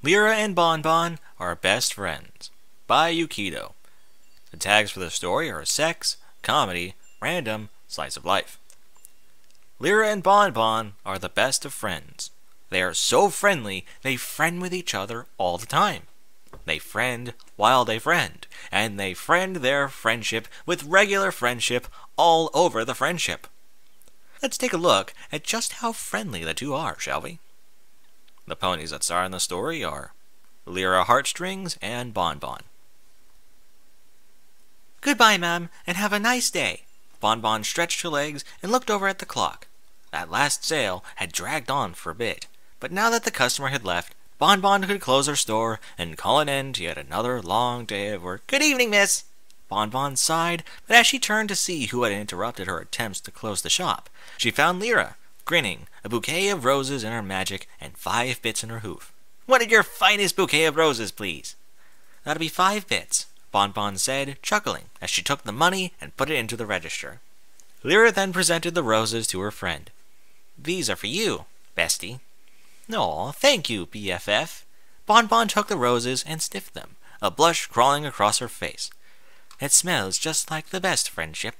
Lyra and Bonbon are best friends. By Yukito. The tags for the story are sex, comedy, random, slice of life. Lyra and Bonbon are the best of friends. They are so friendly, they friend with each other all the time. They friend while they friend, and they friend their friendship with regular friendship all over the friendship. Let's take a look at just how friendly the two are, shall we? The ponies that star in the story are Lyra Heartstrings and Bonbon. Goodbye, Ma'am, and have a nice day. Bonbon stretched her legs and looked over at the clock. That last sale had dragged on for a bit, but now that the customer had left, Bonbon could close her store and call an end to yet another long day of work. Good evening, miss. Bonbon sighed, but as she turned to see who had interrupted her attempts to close the shop, she found Lyra, grinning, a bouquet of roses in her magic and 5 bits in her hoof. One of your finest bouquet of roses, please. That'll be 5 bits, Bonbon said, chuckling, as she took the money and put it into the register. Lyra then presented the roses to her friend. These are for you, bestie. Aw, thank you, BFF. Bonbon took the roses and sniffed them, a blush crawling across her face. It smells just like the best friendship.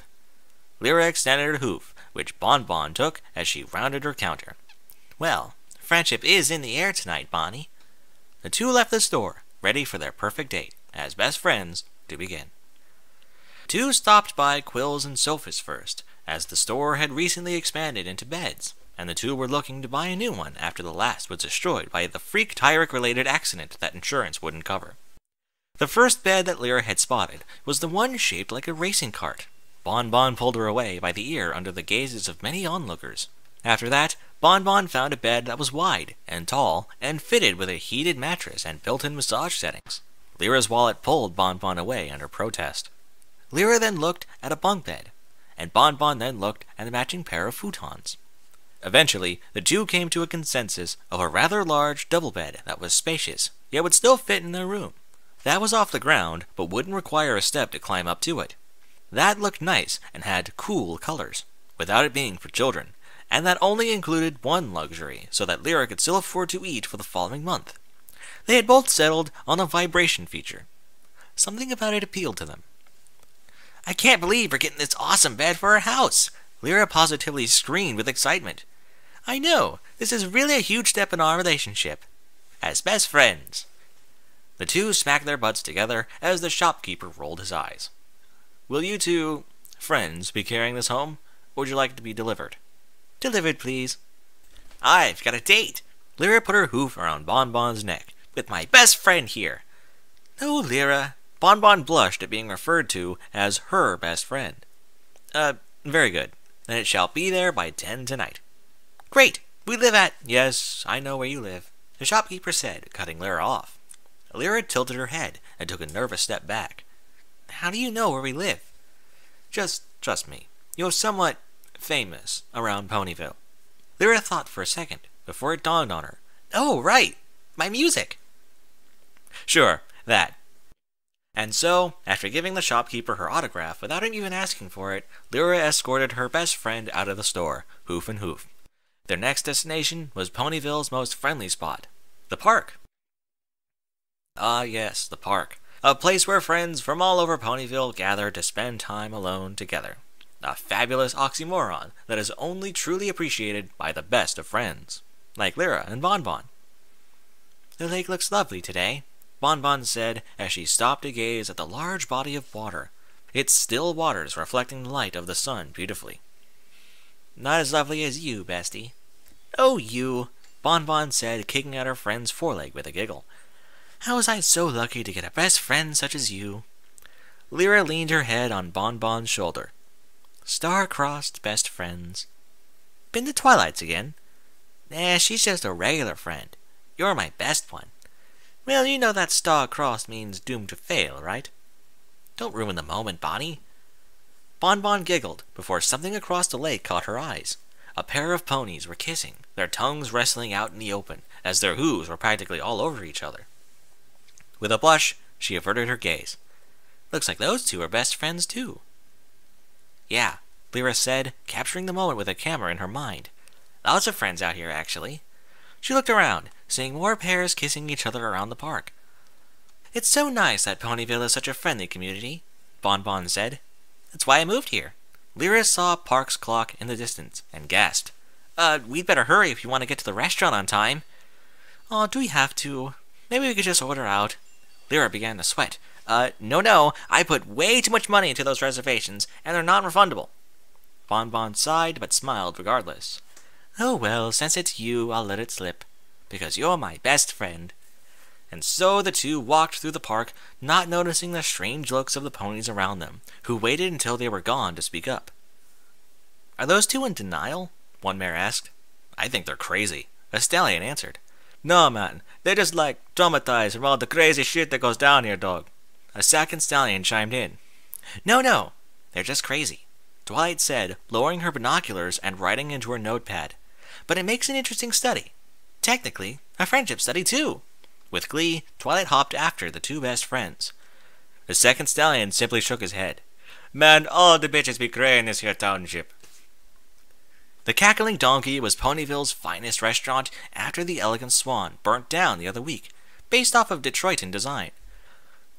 Lyra extended her hoof, which Bonbon took as she rounded her counter. Well, friendship is in the air tonight, Bonnie. The two left the store, ready for their perfect date, as best friends, to begin. Two stopped by Quills and Sofas first, as the store had recently expanded into beds, and the two were looking to buy a new one after the last was destroyed by the freak Tyrek-related accident that insurance wouldn't cover. The first bed that Lyra had spotted was the one shaped like a racing cart. Bonbon pulled her away by the ear under the gazes of many onlookers. After that, Bonbon found a bed that was wide and tall and fitted with a heated mattress and built-in massage settings. Lyra's wallet pulled Bonbon away under protest. Lyra then looked at a bunk bed, and Bonbon then looked at a matching pair of futons. Eventually, the two came to a consensus of a rather large double bed that was spacious, yet would still fit in their room. That was off the ground, but wouldn't require a step to climb up to it. That looked nice and had cool colors, without it being for children, and that only included one luxury, so that Lyra could still afford to eat for the following month. They had both settled on a vibration feature. Something about it appealed to them. I can't believe we're getting this awesome bed for our house. Lyra positively screamed with excitement. I know, this is really a huge step in our relationship. As best friends. The two smacked their butts together as the shopkeeper rolled his eyes. Will you two friends be carrying this home, or would you like it to be delivered? Delivered, please. I've got a date. Lyra put her hoof around Bonbon's neck. With my best friend here. No, Lyra. Bonbon blushed at being referred to as her best friend. Very good. Then it shall be there by 10 tonight. Great. We live at... Yes, I know where you live, the shopkeeper said, cutting Lyra off. Lyra tilted her head and took a nervous step back. How do you know where we live? Just trust me. You're somewhat famous around Ponyville. Lyra thought for a second before it dawned on her. Oh, right. My music. Sure, that. And so, after giving the shopkeeper her autograph without even asking for it, Lyra escorted her best friend out of the store, hoof and hoof. Their next destination was Ponyville's most friendly spot, the park. Ah yes, the park. A place where friends from all over Ponyville gather to spend time alone together. A fabulous oxymoron that is only truly appreciated by the best of friends, like Lyra and Bonbon. The lake looks lovely today, Bonbon said as she stopped to gaze at the large body of water, its still waters reflecting the light of the sun beautifully. Not as lovely as you, bestie. Oh, you, Bonbon said, kicking at her friend's foreleg with a giggle. How was I so lucky to get a best friend such as you? Lyra leaned her head on Bonbon's shoulder. Star-crossed best friends. Been to Twilight's again? Nah, she's just a regular friend. You're my best one. Well, you know that star-crossed means doomed to fail, right? Don't ruin the moment, Bonnie. Bonbon giggled before something across the lake caught her eyes. A pair of ponies were kissing, their tongues wrestling out in the open, as their hooves were practically all over each other. With a blush, she averted her gaze. Looks like those two are best friends, too. Yeah, Lyra said, capturing the moment with a camera in her mind. Lots of friends out here, actually. She looked around, seeing more pairs kissing each other around the park. "It's so nice that Ponyville is such a friendly community," Bon Bon said. "That's why I moved here." Lyra saw Park's clock in the distance and gasped. We'd better hurry if you want to get to the restaurant on time." "Oh, do we have to? Maybe we could just order out." Lyra began to sweat. No, I put way too much money into those reservations, and they're non-refundable." Bon Bon sighed, but smiled regardless. "Oh well, since it's you, I'll let it slip, because you're my best friend." And so the two walked through the park, not noticing the strange looks of the ponies around them, who waited until they were gone to speak up. "Are those two in denial?" one mare asked. "I think they're crazy," a stallion answered. "No, man, they're just like traumatized from all the crazy shit that goes down here, dog," a second stallion chimed in. No, they're just crazy," Twilight said, lowering her binoculars and writing into her notepad. "But it makes an interesting study. Technically, a friendship study, too." With glee, Twilight hopped after the two best friends. The second stallion simply shook his head. "Man, all the bitches be cray in this here township." The Cackling Donkey was Ponyville's finest restaurant after the Elegant Swan burnt down the other week, based off of Detroitan design.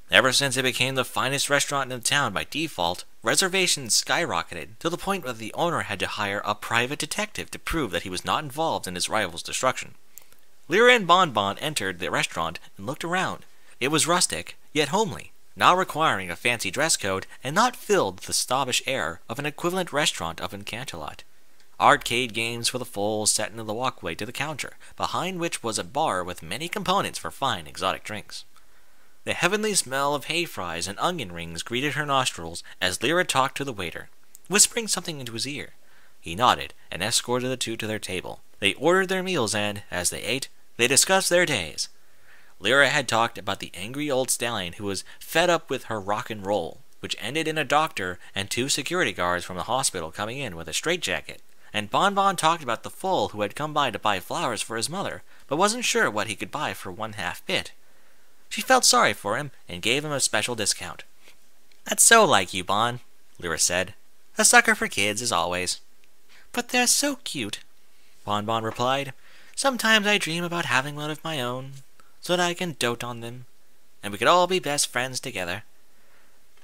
Ever since it became the finest restaurant in the town by default, reservations skyrocketed to the point where the owner had to hire a private detective to prove that he was not involved in his rival's destruction. Lyra and Bon Bon entered the restaurant and looked around. It was rustic, yet homely, not requiring a fancy dress code and not filled with the snobbish air of an equivalent restaurant of Encantalot. Arcade games for the foals set into the walkway to the counter, behind which was a bar with many components for fine exotic drinks. The heavenly smell of hay fries and onion rings greeted her nostrils as Lyra talked to the waiter, whispering something into his ear. He nodded and escorted the two to their table. They ordered their meals and, as they ate, they discussed their days. Lyra had talked about the angry old stallion who was fed up with her rock and roll, which ended in a doctor and two security guards from the hospital coming in with a straitjacket. And Bon Bon talked about the foal who had come by to buy flowers for his mother, but wasn't sure what he could buy for 1/2 bit. She felt sorry for him and gave him a special discount. "That's so like you, Bon," Lyra said. "A sucker for kids, as always." "But they're so cute," Bon Bon replied. "Sometimes I dream about having one of my own, so that I can dote on them, and we could all be best friends together."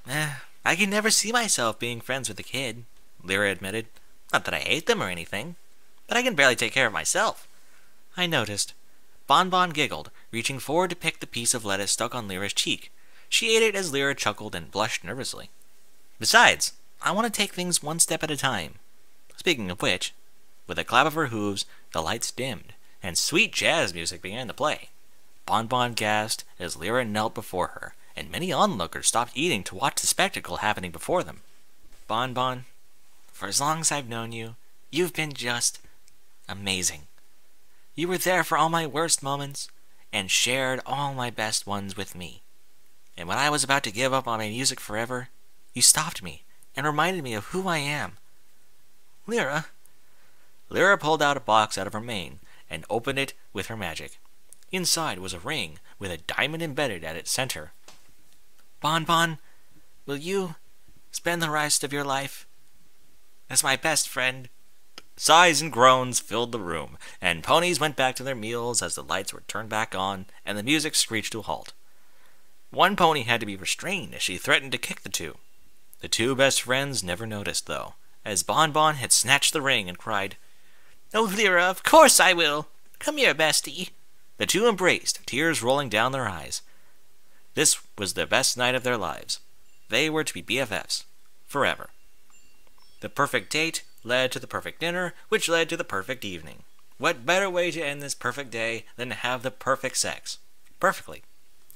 I can never see myself being friends with a kid," Lyra admitted. "Not that I hate them or anything, but I can barely take care of myself." "I noticed." Bon Bon giggled, reaching forward to pick the piece of lettuce stuck on Lyra's cheek. She ate it as Lyra chuckled and blushed nervously. "Besides, I want to take things one step at a time. Speaking of which," with a clap of her hooves, the lights dimmed, and sweet jazz music began to play. Bon Bon gasped as Lyra knelt before her, and many onlookers stopped eating to watch the spectacle happening before them. "Bon Bon, for as long as I've known you, you've been just amazing. You were there for all my worst moments, and shared all my best ones with me. And when I was about to give up on my music forever, you stopped me and reminded me of who I am. Lyra." Lyra pulled out a box out of her mane and opened it with her magic. Inside was a ring with a diamond embedded at its center. "Bon Bon, will you spend the rest of your life as my best friend?" Sighs and groans filled the room, and ponies went back to their meals as the lights were turned back on and the music screeched to a halt. One pony had to be restrained as she threatened to kick the two. The two best friends never noticed, though, as Bon Bon had snatched the ring and cried, "Oh, Lyra, of course I will. Come here, bestie." The two embraced, tears rolling down their eyes. This was the best night of their lives. They were to be BFFs. Forever. The perfect date led to the perfect dinner, which led to the perfect evening. What better way to end this perfect day than to have the perfect sex? Perfectly.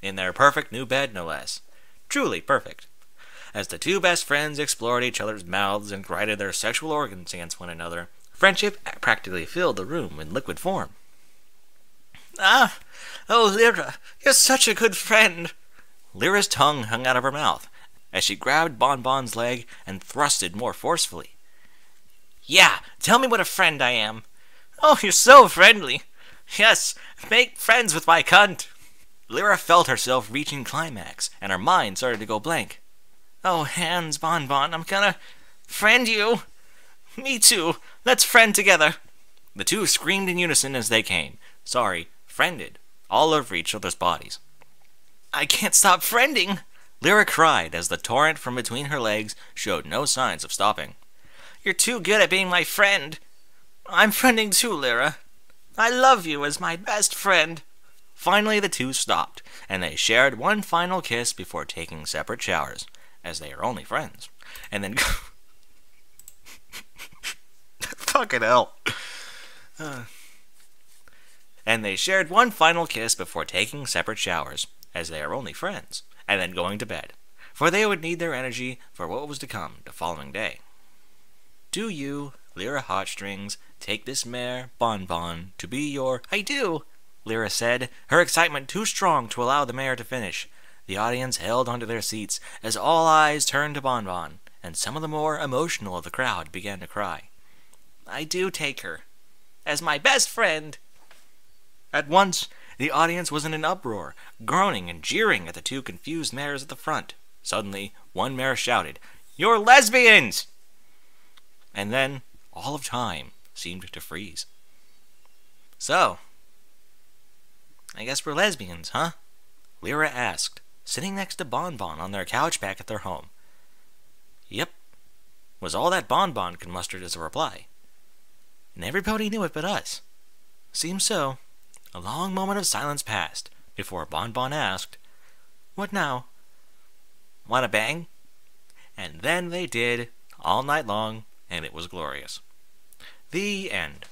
In their perfect new bed, no less. Truly perfect. As the two best friends explored each other's mouths and grinded their sexual organs against one another, friendship practically filled the room in liquid form. "Ah, oh Lyra, you're such a good friend." Lyra's tongue hung out of her mouth as she grabbed Bon Bon's leg and thrusted more forcefully. "Yeah, tell me what a friend I am." "Oh, you're so friendly." "Yes, make friends with my cunt." Lyra felt herself reaching climax, and her mind started to go blank. "Oh, hands, Bon Bon, I'm gonna friend you." "Me too, let's friend together." The two screamed in unison as they came. Sorry, friended all over each other's bodies. I can't stop friending, Lyra cried as the torrent from between her legs showed no signs of stopping. You're too good at being my friend. I'm friending too, Lyra. I love you as my best friend. Finally, the two stopped, and they shared one final kiss before taking separate showers, as they are only friends. And then... Fucking hell. And they shared one final kiss before taking separate showers, as they are only friends, and then going to bed, for they would need their energy for what was to come the following day. Do you, Lyra Hotstrings, take this mare, Bon Bon, to be your... I do, Lyra said, her excitement too strong to allow the mare to finish. The audience held onto their seats as all eyes turned to Bon Bon, and some of the more emotional of the crowd began to cry. I do take her, as my best friend. At once, the audience was in an uproar, groaning and jeering at the two confused mares at the front. Suddenly, one mare shouted, You're lesbians! And then, all of time seemed to freeze. So, I guess we're lesbians, huh? Lyra asked, sitting next to Bon Bon on their couch back at their home. Yep, was all that Bon Bon could muster as a reply. And everybody knew it but us. Seems so. A long moment of silence passed before Bon Bon asked, What now? Wanna bang? And then they did, all night long, and it was glorious. The end.